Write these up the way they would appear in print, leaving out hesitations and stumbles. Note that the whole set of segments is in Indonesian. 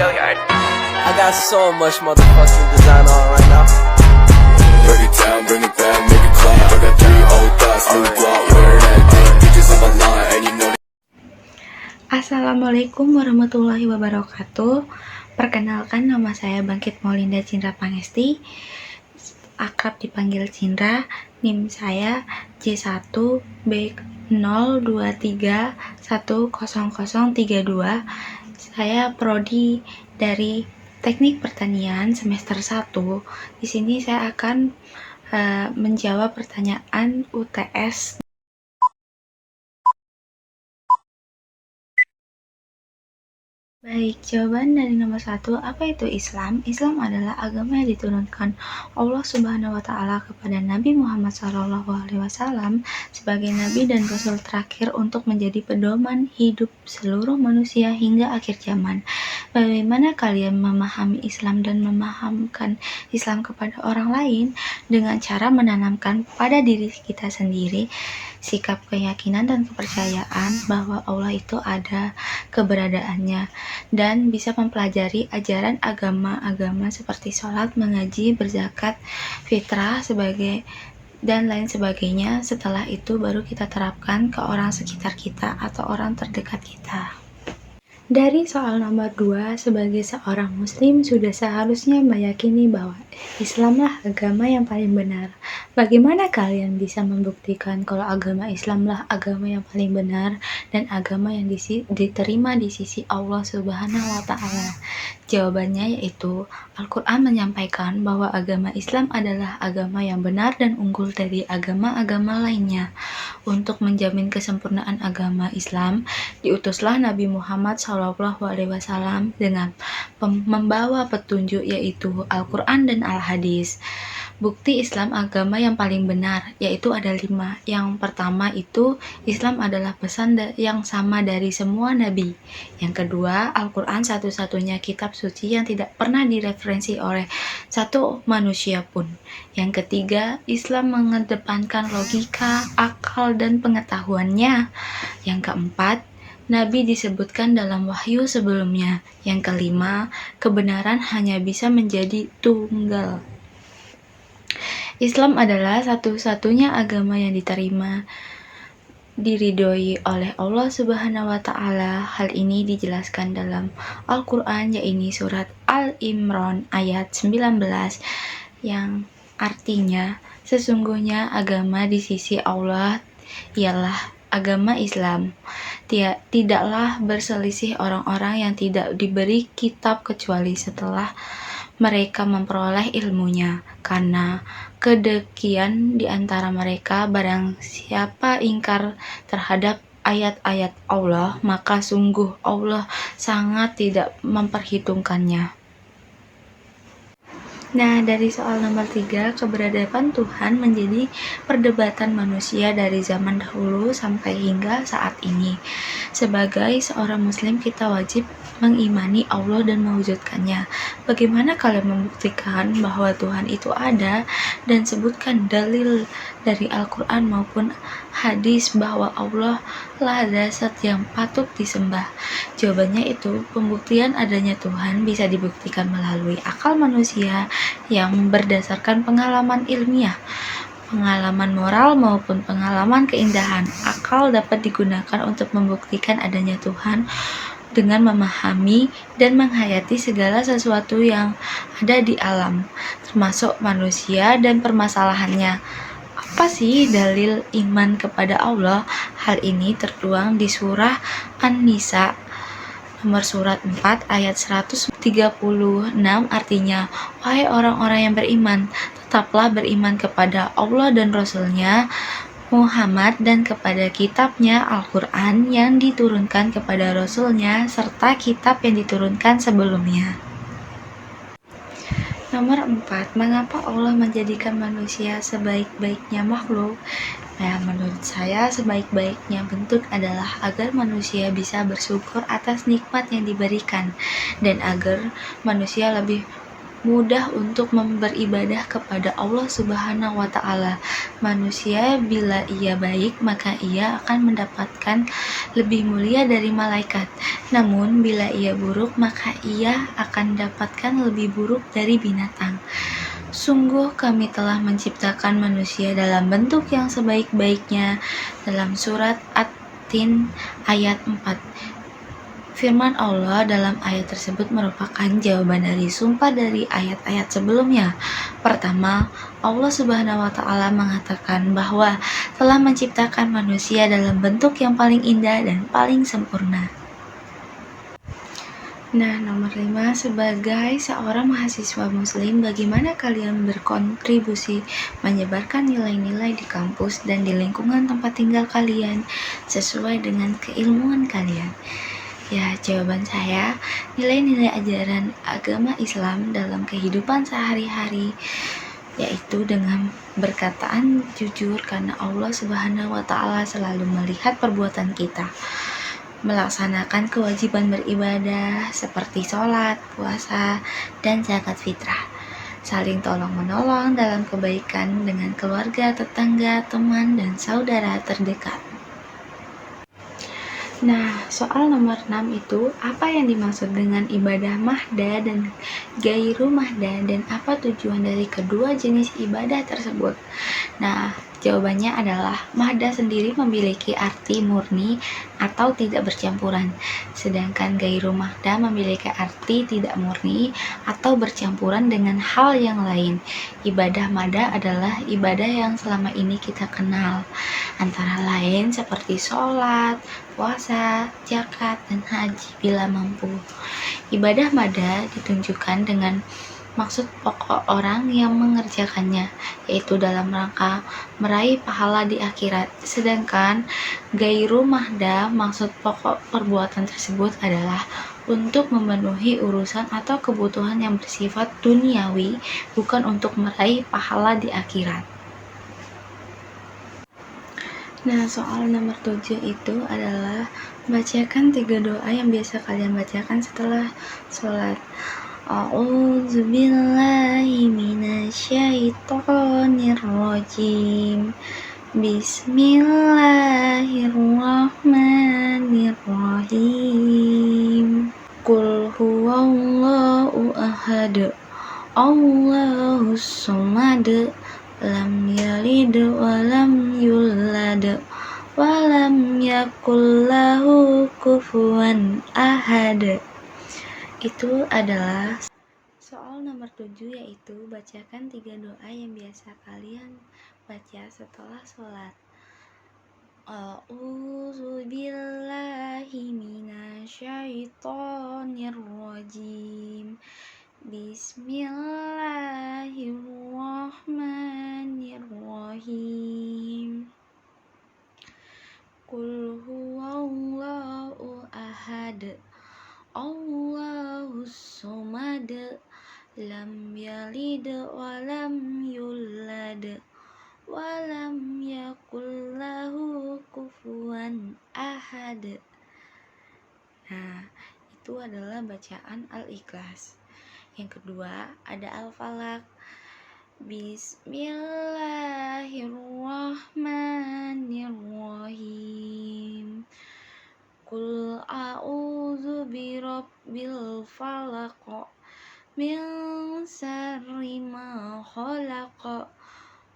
I got so much motherfucking design on right now. Break it down, bring it back, make it clap. I got 3 old thoughts, new block, wear that thing. Bitches on my line, and you know. Assalamualaikum warahmatullahi wabarakatuh. Perkenalkan, nama saya Bangkit Maulinda Cindra Pangesti, akrab dipanggil Cindra. NIM saya J1B02310032. Saya prodi dari Teknik Pertanian semester 1. Di sini saya akan menjawab pertanyaan UTS. Baik, jawaban dari nomor 1, apa itu Islam? Islam adalah agama yang diturunkan Allah Subhanahu wa Ta'ala kepada Nabi Muhammad SAW sebagai Nabi dan Rasul terakhir untuk menjadi pedoman hidup seluruh manusia hingga akhir zaman. Bagaimana kalian memahami Islam dan memahamkan Islam kepada orang lain? Dengan cara menanamkan pada diri kita sendiri sikap keyakinan dan kepercayaan bahwa Allah itu ada keberadaannya, dan bisa mempelajari ajaran agama-agama seperti sholat, mengaji, berzakat, fitrah, dan lain sebagainya. Setelah itu baru kita terapkan ke orang sekitar kita atau orang terdekat kita. Dari soal nomor 2, sebagai seorang muslim sudah seharusnya meyakini bahwa Islamlah agama yang paling benar. Bagaimana kalian bisa membuktikan kalau agama Islamlah agama yang paling benar dan agama yang diterima di sisi Allah Subhanahu wa Ta'ala? Jawabannya yaitu Al-Quran menyampaikan bahwa agama Islam adalah agama yang benar dan unggul dari agama-agama lainnya. Untuk menjamin kesempurnaan agama Islam, diutuslah Nabi Muhammad SAW dengan membawa petunjuk yaitu Al-Quran dan Al-Hadis. Bukti Islam agama yang paling benar yaitu ada 5. Yang pertama itu Islam adalah pesan yang sama dari semua nabi. Yang kedua, Al-Quran satu-satunya kitab suci yang tidak pernah direferensi oleh satu manusia pun. Yang ketiga, Islam mengedepankan logika, akal, dan pengetahuannya. Yang keempat, Nabi disebutkan dalam wahyu sebelumnya. Yang kelima, kebenaran hanya bisa menjadi tunggal. Islam adalah satu-satunya agama yang diterima, diridhoi oleh Allah Subhanahu wa Ta'ala. Hal ini dijelaskan dalam Al-Quran, yaitu surat Al-Imran ayat 19, yang artinya sesungguhnya agama di sisi Allah ialah agama Islam. Tidaklah berselisih orang-orang yang tidak diberi kitab kecuali setelah mereka memperoleh ilmunya, karena kedengkian di antara mereka. Barang siapa ingkar terhadap ayat-ayat Allah, maka sungguh Allah sangat tidak memperhitungkannya. Nah, dari soal nomor 3, keberadaan Tuhan menjadi perdebatan manusia dari zaman dahulu sampai hingga saat ini. Sebagai seorang muslim, kita wajib mengimani Allah dan mewujudkannya. Bagaimana kalian membuktikan bahwa Tuhan itu ada? Dan sebutkan dalil dari Al-Quran maupun hadis bahwa Allah lah zat yang patut disembah. Jawabannya itu, pembuktian adanya Tuhan bisa dibuktikan melalui akal manusia yang berdasarkan pengalaman ilmiah, pengalaman moral maupun pengalaman keindahan. Akal dapat digunakan untuk membuktikan adanya Tuhan dengan memahami dan menghayati segala sesuatu yang ada di alam, termasuk manusia dan permasalahannya. Apa sih dalil iman kepada Allah? Hal ini tertuang di surah An-Nisa nomor surat 4 ayat 136, artinya, wahai orang-orang yang beriman, tetaplah beriman kepada Allah dan Rasul-Nya Muhammad dan kepada kitabnya Al-Quran yang diturunkan kepada Rasul-Nya serta kitab yang diturunkan sebelumnya. Nomor 4, mengapa Allah menjadikan manusia sebaik-baiknya makhluk? Nah, menurut saya sebaik-baiknya bentuk adalah agar manusia bisa bersyukur atas nikmat yang diberikan dan agar manusia lebih mudah untuk beribadah kepada Allah Subhanahu wa Ta'ala. Manusia bila ia baik, maka ia akan mendapatkan lebih mulia dari malaikat. Namun bila ia buruk, maka ia akan dapatkan lebih buruk dari binatang. Sungguh kami telah menciptakan manusia dalam bentuk yang sebaik-baiknya. Dalam surat At-Tin ayat 4. Firman Allah dalam ayat tersebut merupakan jawaban dari sumpah dari ayat-ayat sebelumnya. Pertama, Allah Subhanahu wa Ta'ala mengatakan bahwa telah menciptakan manusia dalam bentuk yang paling indah dan paling sempurna. Nah, nomor 5, sebagai seorang mahasiswa muslim, bagaimana kalian berkontribusi menyebarkan nilai-nilai di kampus dan di lingkungan tempat tinggal kalian sesuai dengan keilmuan kalian? Ya, jawaban saya, nilai-nilai ajaran agama Islam dalam kehidupan sehari-hari, yaitu dengan berkataan jujur karena Allah Subhanahu wa Ta'ala selalu melihat perbuatan kita. Melaksanakan kewajiban beribadah seperti sholat, puasa, dan zakat fitrah. Saling tolong-menolong dalam kebaikan dengan keluarga, tetangga, teman, dan saudara terdekat. Nah, soal nomor 6 itu, apa yang dimaksud dengan ibadah mahda dan gairu mahda, dan apa tujuan dari kedua jenis ibadah tersebut? Nah, jawabannya adalah mahda sendiri memiliki arti murni atau tidak bercampuran, sedangkan gairu mahda memiliki arti tidak murni atau bercampuran dengan hal yang lain. Ibadah mahda adalah ibadah yang selama ini kita kenal, antara lain seperti sholat, puasa, zakat, dan haji bila mampu. Ibadah mahda ditunjukkan dengan maksud pokok orang yang mengerjakannya, yaitu dalam rangka meraih pahala di akhirat. Sedangkan gairu mahda, maksud pokok perbuatan tersebut adalah untuk memenuhi urusan atau kebutuhan yang bersifat duniawi, bukan untuk meraih pahala di akhirat. Nah, soal nomor 7 itu adalah bacakan 3 doa yang biasa kalian bacakan setelah sholat. A'udzubillahi minasyaitonirrajim. Bismillahirrahmanirrahim. Qul huwallahu ahad. Allahus samad. Lam yalid wa lam yulad wa lam yakul lahu kufuwan ahad. Itu adalah soal nomor 7, yaitu bacakan 3 doa yang biasa kalian baca setelah sholat. A'udzubillahi minasyaitonirrajim. Bismillahirrahmanirrahim. Qul huwallahu ahad. Allahus samad. Lam yalid wa lam yulad wa lam yakul lahu kufuwan ahad. Nah, itu adalah bacaan Al-Ikhlas. Yang kedua ada Al-Falaq. Bismillahirrahmanirrahim. Qul a'udzu birabbil falaq min syarri ma khalaq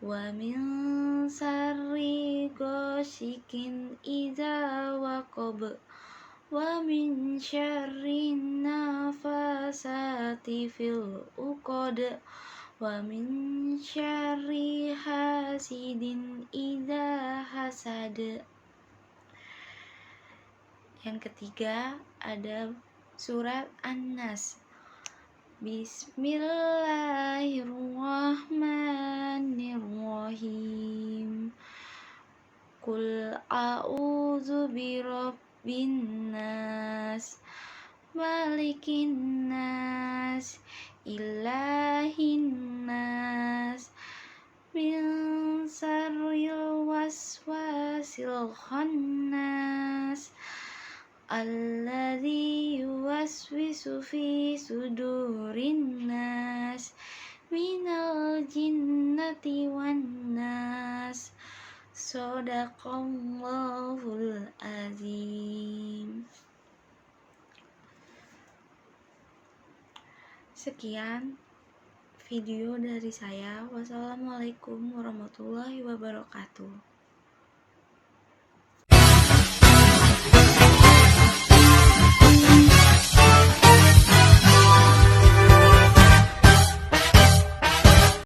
wa min syarri ghasikin idza waqab wa min syarri nafasati fil uqad wa min syarri hasidin idza hasad. Yang ketiga ada surat An-Nas. Bismillahirrahmanirrahim. Qul a'udzu birabbin nas, malikin nas, ilahin nas, min syarril waswasil khannas, alladzi yuwaswisu fi sudurin nas, minal jinnati wan nas. Shadaqallahul azim. Sekian video dari saya. Wassalamualaikum warahmatullahi wabarakatuh.